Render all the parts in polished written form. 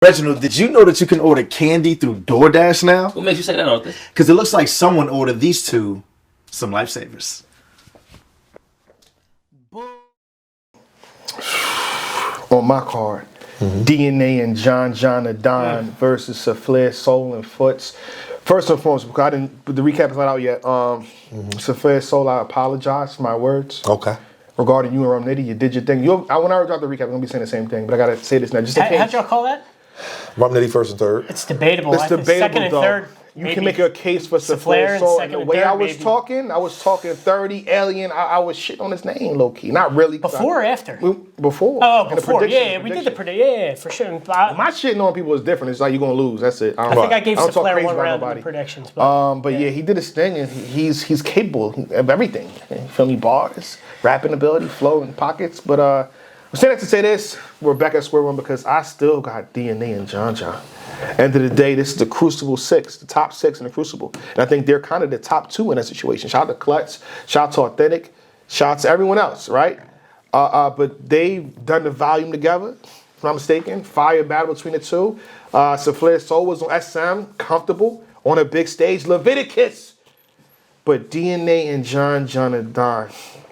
Reginald, did you know that you can order candy through DoorDash now? What makes you say that, Arthur? Because it looks like someone ordered these two some lifesavers. On my card, DNA and John Adon versus Saflair Soul and Foots. First and foremost, because the recap is not out yet. Saflair Soul, I apologize for my words. Okay. Regarding you and Rum Nitty, you did your thing. When I drop the recap, I'm gonna be saying the same thing, but I gotta say this now. Just in case. How'd y'all call that? Rum Nitty first and third. It's debatable. It's debatable, second and though. third. You can make a case for Saflair Soul. And the way I was talking 30 Alien. I was shitting on his name, low key. Not really. Before or after? Before. Oh, before. Yeah, we did the prediction. Yeah, for sure. My shitting on people is different. It's like you're gonna lose. That's it. I think I gave Saflair one round in the predictions. But yeah, he did his thing, and he's capable of everything. You feel me? Bars, rapping ability, flow, and pockets. But I'm saying that to say this: we're back at square one because I still got DNA and John. End of the day, this is the Crucible 6, the top 6 in the Crucible. And I think they're kind of the top 2 in that situation. Shout out to Clutch, shout out to Authentic, shout out to everyone else, right? But they've done the volume together, if I'm not mistaken. Fire battle between the two. Saflair Soul was on SM, comfortable, on a big stage. Leviticus! But DNA and John Adon.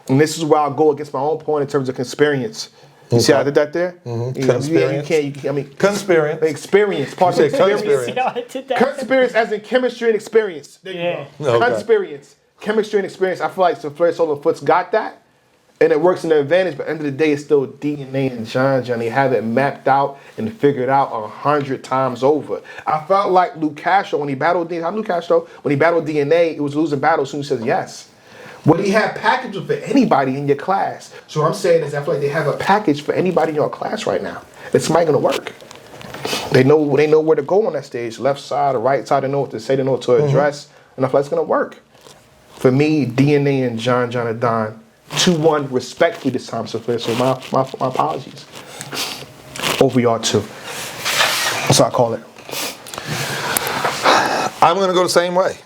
And this is where I'll go against my own point in terms of experience. You see how I did that there? Consperience. Experience. Part of experience. Consperience as in chemistry and experience. There you go. Okay. Consperience. Chemistry and experience. I feel like Saflair Soul and Foots got that. And it works in their advantage, but at the end of the day, it's still DNA and John. They have it mapped out and figured out 100 times over. I felt like Luke Castro, when he battled DNA, it was losing battles as soon as he says yes. Well, he had packages for anybody in your class. So what I'm saying is I feel like they have a package for anybody in your class right now. It's somebody gonna work. They know where to go on that stage. Left side or right side, they know what to say, they know what to address. And I feel like it's gonna work. For me, DNA and John Adon, 2-1 respectfully this time, so my apologies. Over y'all too. That's how I call it. I'm gonna go the same way.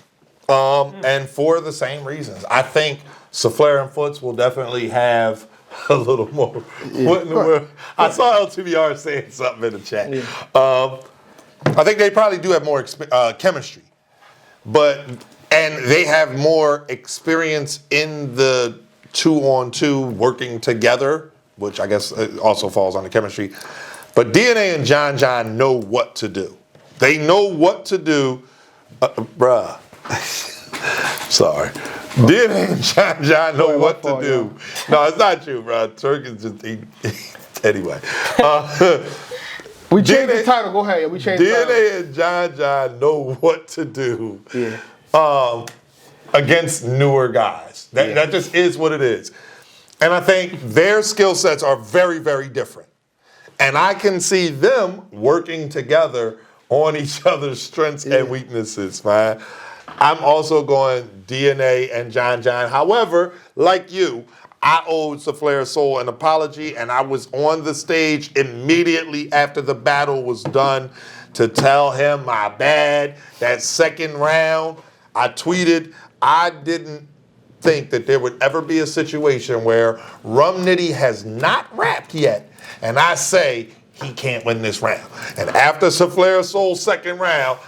And for the same reasons. I think Saflair and Foots will definitely have a little more. What in the world? I saw LTBR saying something in the chat. Yeah. I think they probably do have more chemistry. And they have more experience in the 2-on-2 working together, which I guess also falls on the chemistry. But DNA and John know what to do. They know what to do. Bruh. Sorry. DNA and John know what to do. No, it's not you, bro. Twork is just anyway. We changed the title. Go ahead. We changed DNA and John know what to do. Yeah. Against newer guys. That just is what it is. And I think their skill sets are very, very different. And I can see them working together on each other's strengths and weaknesses, man. I'm also going DNA and John. However, like you, I owed Saflair Soul an apology, and I was on the stage immediately after the battle was done to tell him my bad. That second round, I tweeted, I didn't think that there would ever be a situation where Rum Nitty has not rapped yet, and I say he can't win this round. And after Saflair Soul's second round,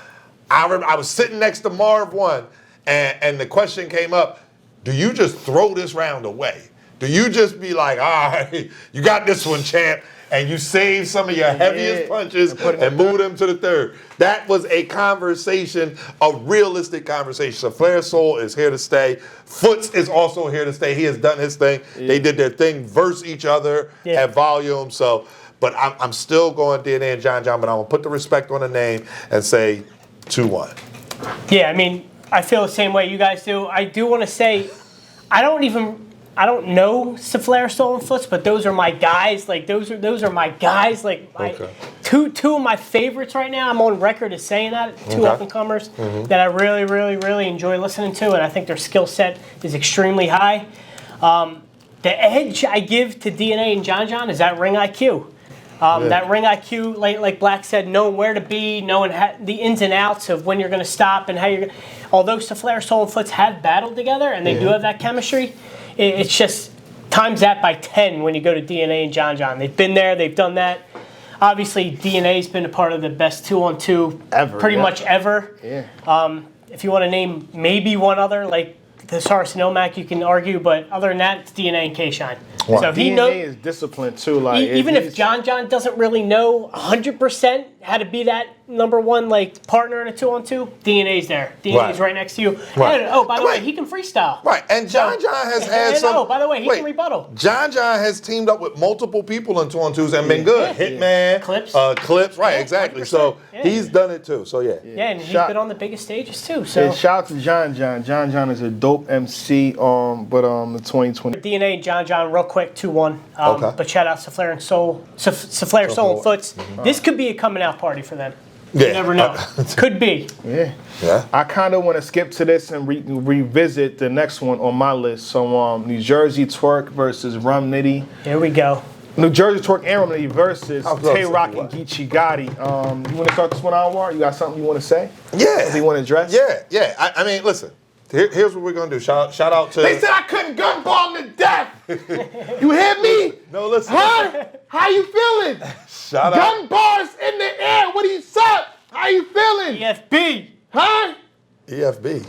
I was sitting next to Marv 1, and the question came up, do you just throw this round away? Do you just be like, all right, you got this one, champ, and you save some of your heaviest punches and move them to the third? That was a conversation, a realistic conversation. Saflair Soul is here to stay. Foots is also here to stay. He has done his thing. Yeah. They did their thing versus each other at volume. So, but I'm still going DNA and John, but I'm going to put the respect on the name and say 2-1. Yeah, I mean, I feel the same way you guys do. I do want to say, I don't know Saflair Soul and Foots, but those are my guys. Like those are my guys. Like two of my favorites right now. I'm on record as saying that. Two up and comers that I really, really, really enjoy listening to, and I think their skill set is extremely high. The edge I give to DNA and John is that ring IQ. That ring IQ, like Black said, knowing where to be, knowing the ins and outs of when you're going to stop and how you're going to... Although Saflair Soul and Foots have battled together and they do have that chemistry, it's just times that by 10 when you go to DNA and John. They've been there, they've done that. obviously DNA's been a part of the best 2-on-2 Ever, pretty yeah. much ever. Yeah. If you want to name maybe one other, like the Saracen Omac, you can argue, but other than that, it's DNA and K-Shine. Wow. So he DNA knows. is disciplined too. Like Even if John doesn't really know 100% how to be that number one like partner in a 2-on-2, DNA's there. DNA's right next to you. Right. And, oh, by the way, he can freestyle. Right, and John has had and, some. oh, by the way, he can rebuttal. John has teamed up with multiple people in 2-on-2s and been good. Hitman, Clips, right? Yeah, exactly. 100%. So Yeah. he's done it too. So yeah. Yeah, and he's been on the biggest stages too. So And shout out to John. John is a dope MC. The 2020. DNA and John, real quick, 2-1. Okay. But shout out to Flair and Soul, Flair, Soul and Foots. This could be a coming out party for them. Yeah. You never know. Could be. Yeah. Yeah. I kind of want to skip to this and revisit the next one on my list. So, New Jersey Twork versus Rum Nitty. Here we go. New Jersey Twork and Rum Nitty versus I was gonna say, Twork and what? Geechi Gotti. You want to start this one out, War? You got something you want to say? Yeah. Something you want to address? Yeah. I mean, listen. Here's what we're gonna do. Shout out to. They said I couldn't gun bomb to death. You hear me? No, listen. Huh? How you feeling? Shout out. Gun bars in the air. What do you suck? How you feeling? EFB. Huh? EFB.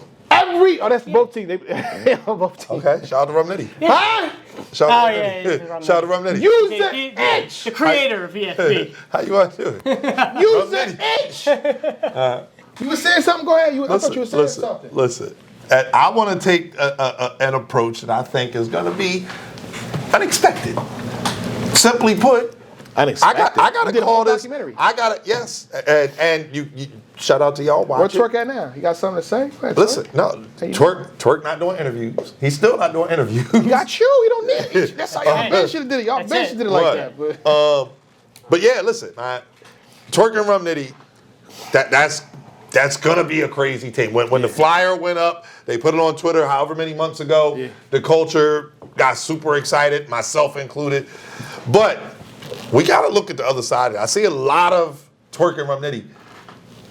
That's both teams. They both teams. Okay. Shout out to Rum Nitty. Huh? Shout Oh, out to yeah, Rum Nitty. yeah, Rum Shout out to Rum Nitty. Use The, the the H. the creator of EFB. How you want to do it? Use the H. You were saying something? Go ahead. I thought you were saying something. Listen. I want to take an approach that I think is going to be unexpected. Simply put, Unexpected. I got You to did a call whole this. documentary. I got it. Yes, and you shout out to y'all. Where's Watch it. Twork at now? You got something to say? Go ahead, Listen, Twork. no, Hey, you Twork not doing interviews. He's still not doing interviews. You got you. You don't need it. That's how y'all Ben should have did it. Y'all That's Ben it. should did it like Right. that. But But yeah, listen, Twork and Rum Nitty, that's gonna be a crazy team. When the flyer went up, they put it on Twitter however many months ago. Yeah. The culture got super excited, myself included. But we gotta look at the other side of it. I see a lot of Twork and Rum Nitty.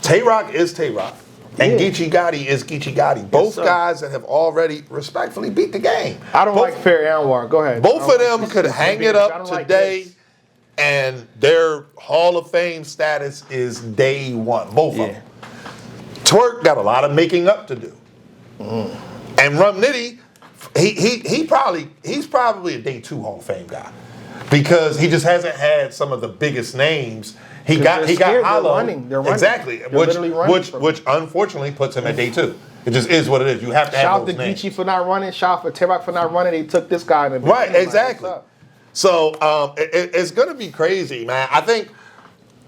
Twork is Twork. And Yeah. Geechi Gotti is Geechi Gotti. Both sir. guys that have already respectfully beat the game. I don't Both- like Fair Anwar. Go ahead. Both I don't of them like could this. hang I it up don't like today, this. and their Hall of Fame status is day one. Both of them. Twork got a lot of making up to do, and Rum Nitty, he's probably a day two Hall of Fame guy because he just hasn't had some of the biggest names. He got they're scared. They're hollow. running. They're running. Exactly, They're literally running from which unfortunately puts him at day two. It just is what it is. You have to Shout have out to those names. Geechi for not running. Shout out for Twork for not running. They took this guy in the Right, beginning, like, exactly. what's up? So it's going to be crazy, man. I think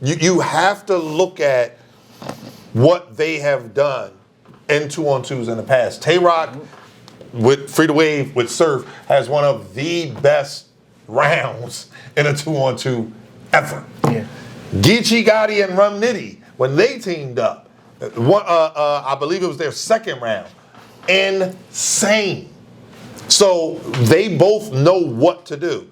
you have to look at what they have done in 2-on-2s in the past. Twork with Free to Wave with Surf has one of the best rounds in a 2-on-2 ever. Yeah. Geechi Gotti and Rum Nitty, when they teamed up, I believe it was their second round. Insane. So they both know what to do.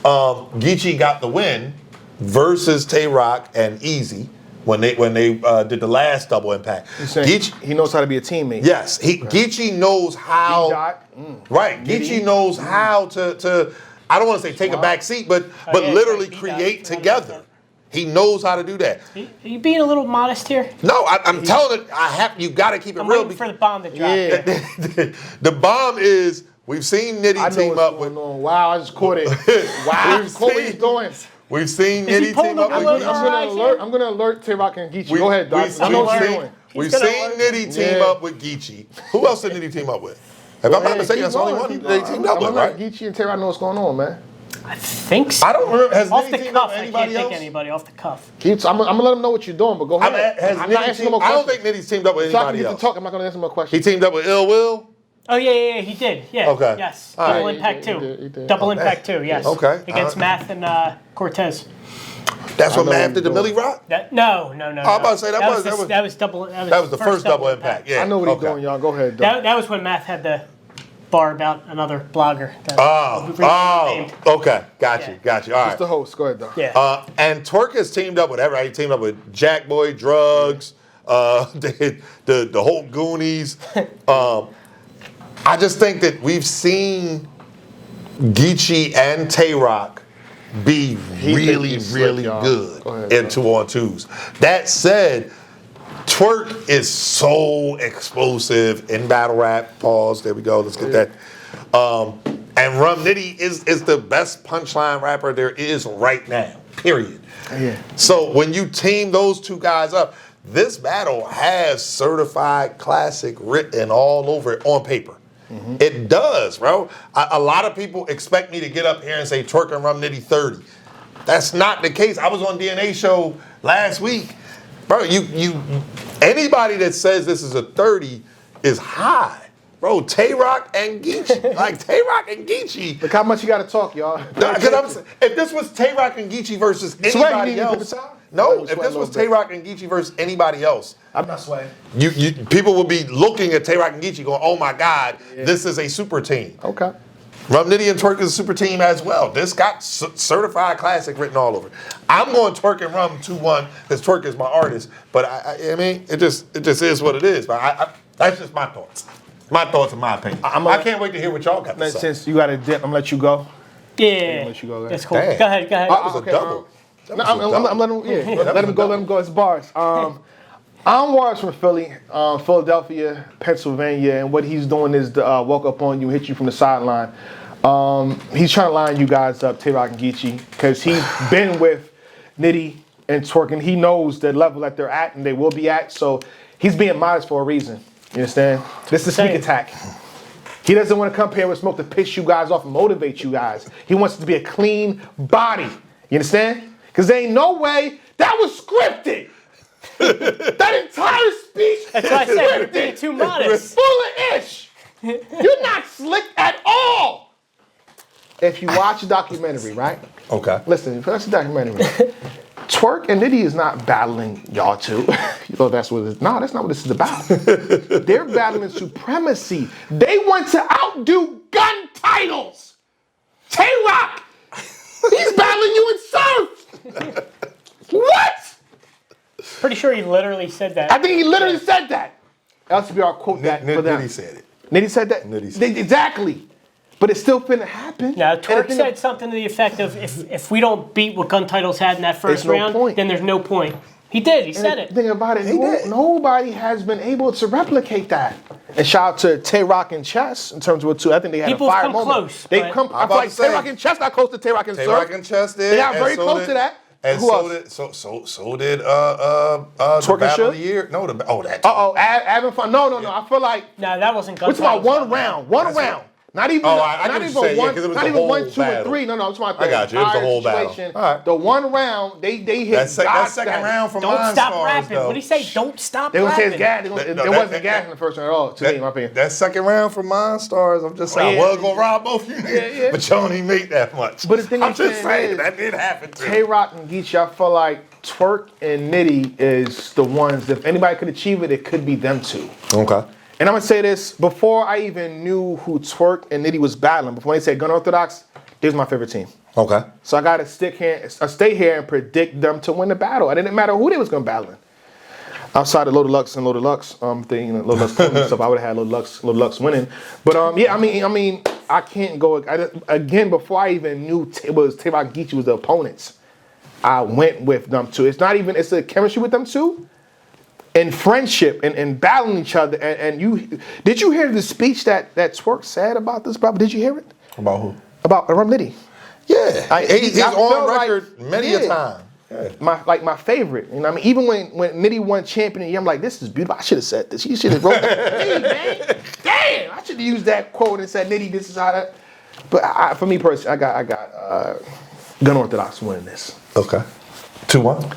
Geechi got the win versus Twork and Easy when they did the last double impact. He's saying he knows how to be a teammate. Yes, Geechi knows how. D-Dot. Right, Geechi knows how to. I don't want to say take a back seat, but yeah, literally D-Dot. create together. He knows how to do that. Are you being a little modest here? No, I'm telling it. You got to keep it I'm real. waiting for the bomb to drop. Yeah. The bomb is we've seen I Nitty know team what's up going with. on. Wow, I just caught it. Wow, We've caught what he's seen- doing. We've seen Is he Nitty pulling team up the with. wood I'm over? gonna alert Twork and Geechi. Go ahead, Doc. I know what you're doing. We've gonna seen learn. Nitty team Yeah. up with Geechi. Who else did Nitty team up with? If I'm not mistaken, that's the only one they teamed up with, right? Geechi and Twork know what's going on, man. I think so. I don't remember. Has Off Nitty the teamed up cuff, with I can't anybody think else? anybody off the cuff. I'm gonna let him know what you're doing, but go ahead. I'm not asking no more I don't questions. think Nitty's teamed up with So I can anybody get to else. talk. I'm not gonna answer more He questions. teamed up with Ill Will. Oh yeah, he did. Yeah. Okay. Yes. All Double right. impact He too. did. Double Okay. impact too. Yes. Okay. Against Math and Cortez. That's what know Math what did to he's Millie doing. Rock. No. I'm about to say that was double. That was the first double impact. Yeah. I know what he's Okay. doing, y'all. Go ahead, Doc. That was when Math had the bar about another blogger. That named. Okay. Got you. Yeah. All right. It's the host. Go ahead, Doc. Yeah. And Twork has teamed up with everybody. He teamed up with Jack Boy, Drugs, the whole Goonies. I just think that we've seen Geechi and Twork be really, really good in 2-on-2s. That said, Twork is so explosive in battle rap. Pause. There we go. Let's get that. And Rum Nitty is the best punchline rapper there is right now. Period. Yeah. So when you team those two guys up, this battle has certified classic written all over it on paper. Mm-hmm. It does, bro. A lot of people expect me to get up here and say Twork and Rum Nitty 30. That's not the case. I was on DNA show last week. Bro, anybody that says this is a 30 is high. Bro, Twork and Geechi. Like, Twork and Geechi. Look how much you got to talk, y'all. If this was Twork and Geechi versus anybody else. No, if this was Twork and Geechi versus anybody else. I'm not sweating. People would be looking at Twork and Geechi going, oh my God, this is a super team. Okay. Rum Nitty and Twork is a super team as well. This got certified classic written all over. I'm going Twork and Rum 2-1 because Twork is my artist. But I mean, it just is what it is. But that's just my thoughts. My thoughts and my opinion. I can't wait to hear what y'all got to say. Since you got a dip, I'm gonna let you go. Yeah. Let you go. That's cool. Damn. Go ahead. That was a double. I'm letting him. Let him go. Let him go. It's bars. I'm Wars from Philly, Philadelphia, Pennsylvania, and what he's doing is to walk up on you, hit you from the sideline. He's trying to line you guys up, Twork and Geechi, because he's been with Nitty and Twork, and he knows the level that they're at and they will be at. So he's being modest for a reason. You understand? This is a sneak attack. He doesn't want to come here with smoke to piss you guys off and motivate you guys. He wants it to be a clean body. You understand? Because there ain't no way that was scripted. That entire speech That's why I said you're being too modest. full of ish. You're not slick at all. If you watch the documentary, right? Okay. Listen, if you watch the documentary, Twork and Nitty is not battling y'all two. You know that's what it is. No, that's not what this is about. They're battling supremacy. They want to outdo gun titles. Twork, he's battling you in surf. What? Pretty sure he literally said that. I think he literally said that. LCBR quote that for them. Nitty said it. Nitty said that? Nitty said it. Exactly. But it's still finna happen. Now, Twork said something to the effect of, if we don't beat what gun titles had in that first round, then there's no point. He did. He said it. Think about it. Nobody has been able to replicate that. And shout out to Twork and Chess in terms of what two. I think they had People a fire come moment. Close. They've come. I feel like Twork and Chess got close to Twork and Surf. Twork and Chess did. They got very close to that. And who else? So did the Battle of the Year. No, that. Having fun. No. I feel like. No, that wasn't gun What's about one round? One round. Not even, not even one, 2, and 3. No, it's my thing. I got you. It was the whole battle. All right. The one round, they hit. That second round from Don't stop rapping. Though. What did he say? Don't stop rapping. They would say it's gas. There wasn't gas in the first round at all, to me, in my opinion. That second round from Monstars, I'm just saying, I was going to rob both of you, but y'all ain't make that much. But the thing I'm just saying, is, that did happen too. Twork and Geechi, I feel like Twork and Nitty is the ones, if anybody could achieve it, it could be them two. Okay. And I'm gonna say this, before I even knew who Twork and Nitty was battling, before they said Gun Orthodox, they was my favorite team. Okay. So I gotta stay here and predict them to win the battle. It didn't matter who they was gonna battle in. Outside of Loaded Lux and Loaded Lux thing, Loaded Lux and stuff, I would have had Loaded Lux winning. But I mean, I can't go again before I even knew it was Twork and Geechi was the opponents. I went with them two. It's a chemistry with them two. And friendship and battling each other. And did you hear the speech that Twork said about this problem? Did you hear it? About who? About Rum Nitty. Yeah. He's on record many a time. Yeah. My favorite. You know, I mean, even when Nitty won champion of the year, I'm like, this is beautiful. I should have said this. You should have wrote that. Hey, man. Damn. I should have used that quote and said, Nitty, this is how that. But for me personally, I got Gun Orthodox winning this. Okay. 2-1?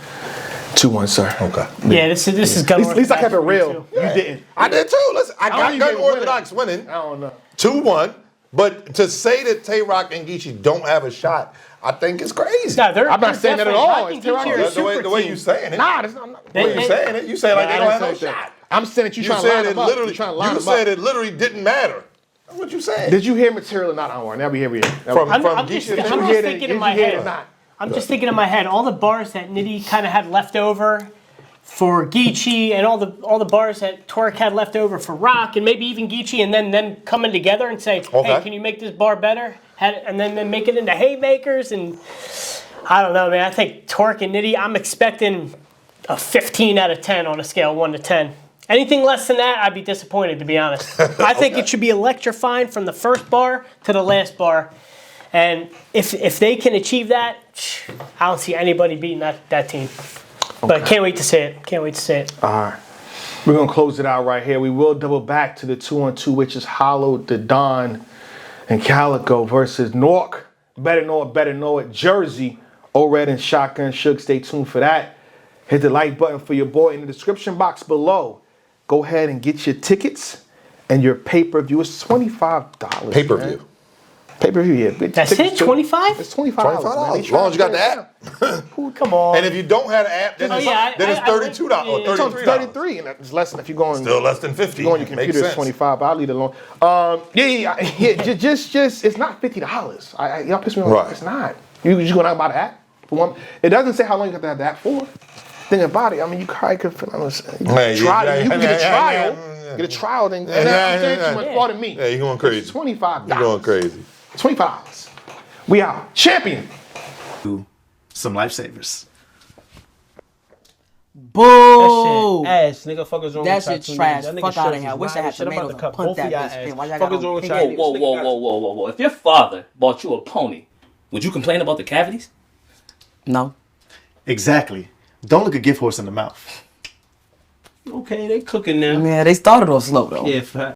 2-1, sir. Okay. Yeah, this is Gun Orthodox. At least I kept it real. You didn't. I did too. Listen, I got Gun Orthodox winning. I don't know. 2-1. But to say that Twork and Geechi don't have a shot, I think is crazy. No, I'm not saying that at all. I think The way you saying it. Nah, that's not. The way you saying it, you say like they don't have no shot. I'm saying that you trying to line them up. You said it literally didn't matter. That's what you saying. Did you hear material or not? I don't want. Now we hear it. I'm just thinking in my head. I'm just thinking in my head, all the bars that Nitty kind of had left over for Geechi and all the bars that Twork had left over for Rock, and maybe even Geechi, and then them coming together and say, hey, can you make this bar better? And then make it into haymakers. And I don't know, man. I think Twork and Nitty, I'm expecting a 15 out of 10 on a scale 1 to 10. Anything less than that, I'd be disappointed, to be honest. I think it should be electrifying from the first bar to the last bar. And if they can achieve that, I don't see anybody beating that team. But I can't wait to see it. Can't wait to see it. All right. We're going to close it out right here. We will double back to the 2-on-2, which is Hollow, the Don, and Calico versus Nork. Better know it. Jersey, O-Red, and Shotgun Shook. Stay tuned for that. Hit the like button for your boy in the description box below. Go ahead and get your tickets and your pay-per-view. It's $25. Pay-per-view. Pay-per-view, yeah. That's it? 25? It's $25. $25. As long as you got the app. Come on. And if you don't have the app, then it's $32 or $33. It's $33, and it's less than if you're going. Still less than $50. You go on your computer, it's $25. But I'll leave it alone. Just it's not $50. Y'all piss me off. Right. It's not. You just going out and buy the app. For one, it doesn't say how long you have to have the app for. Think about it. I mean, you probably could. You can get a trial. Get a trial, then. I'm saying too much more than me. Yeah, you're going crazy. It's $25. You're going crazy. $25. We out. Champion. Some lifesavers. Boo! That shit ass, nigga. Fuckers wrong That with y'all shit two trash. niggas. That Fuck nigga outta shit here. I is wish I wild. had Shit about tomatoes to and cut punt both that of y'all bitch in. ass. Why y'all Fuckers gotta wrong with pick y'all. it? Whoa. If your father bought you a pony, would you complain about the cavities? No. Exactly. Don't look a gift horse in the mouth. Okay, they cooking now. Yeah, they started off slow though. Yeah, fact.